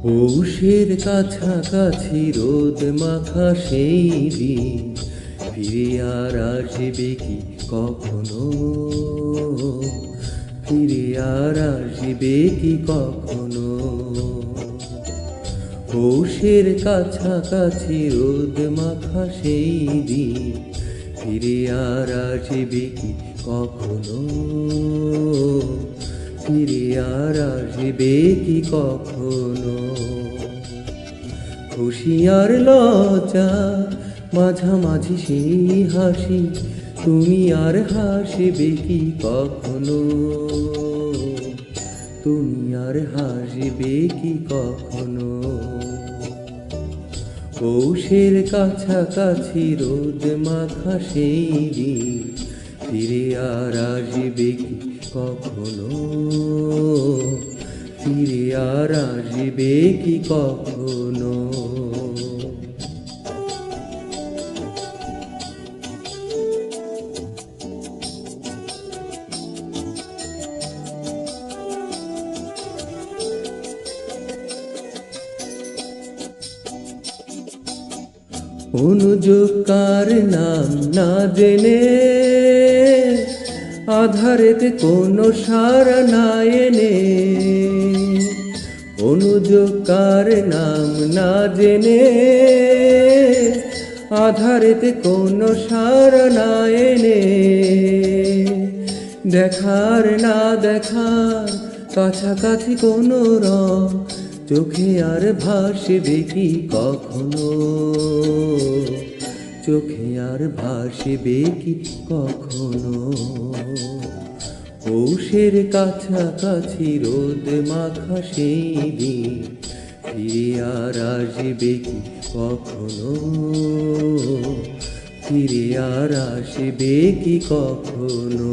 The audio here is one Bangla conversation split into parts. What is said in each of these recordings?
পৌষের কাছাকাছি রোদ মাখা সেই দিন ফিরে আর আসবে কি কখনো? ফিরে আর আসবে কি কখনো? পৌষের কাছাকাছি রোদ মাখা সেই দিন ফিরে আর আসবে কি কখনো? ফিরে আর আসবে কি কখনো? খুশি আর লজ্জা মাঝামাঝি সেই হাসি তুমি আর হাসবে কি কখনো? তুমি আর হাসবে কি কখনো? পৌষের কাছাকাছি রোদ মাখা সেই দিন ফিরে আর আসবে কি কখনো? ফিরে আর আসবে কি কখনো? অনুযোগ কার নাম না জেনে আধারেতে কোনো সারা না এনে, অনুযোগ কার নাম না জেনে আধারেতে কোনো সারা না এনে, দেখার না দেখার কাছাকাছি কোনো রং চোখে আর ভাসবে কি কখনো? চোখে আর ভাসবে কি কখনো? পৌষের কাছাকাছি রোদ মাখা সেই দিন ফিরে আর আসবে কি কখনো? ফিরে আর আসবে কি কখনো?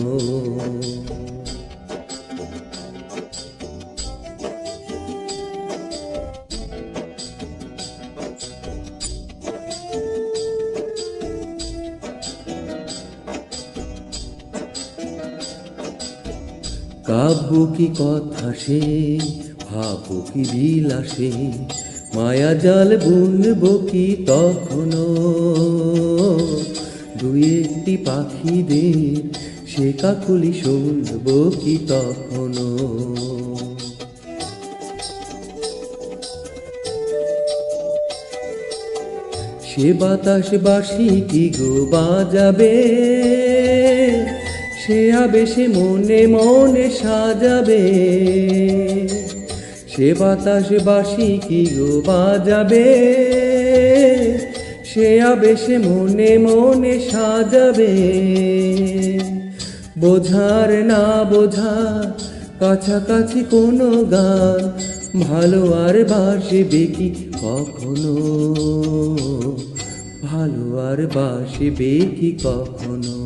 কাব্য কি কথা সে, ভাব কি বিলাসে, মায়া জাল বুনবো কি তখনো? দুই একটি পাখিদের সে কাকুলি শুনবো কি তখনো? সে বাতাস বাসি কি গো বাজাবে, সে আবেশে মনে মনে সাজাবে। সে বাতাস বাসি কি গো বাজাবে, সে আবেশে মনে মনে সাজাবে। বোঝার না বোঝার কাছাকাছি কোনো গান ভালো আর বাসবে কি কখনো? ভালো আর বাসবে কি কখনো?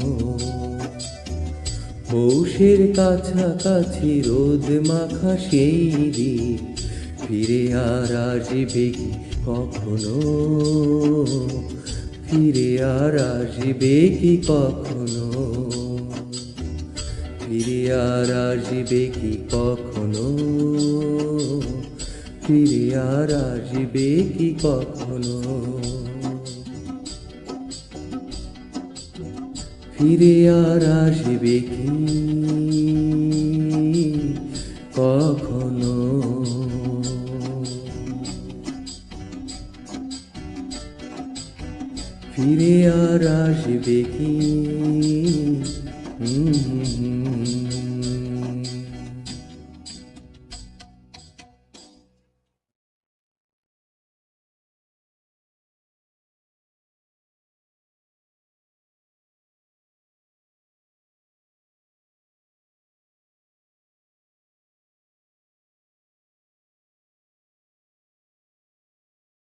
পৌষের কাছাকাছি রোদ মাখা সেই দিন ফিরে আর আসবে কি কখনো? ফিরে আর আসবে কি কখনো? ফিরে আর আসবে কি কখনো? ফিরে আর আসবে কি কখনো? ফিরে আর আসবে কি কখনো? ফিরে আর আসবে কি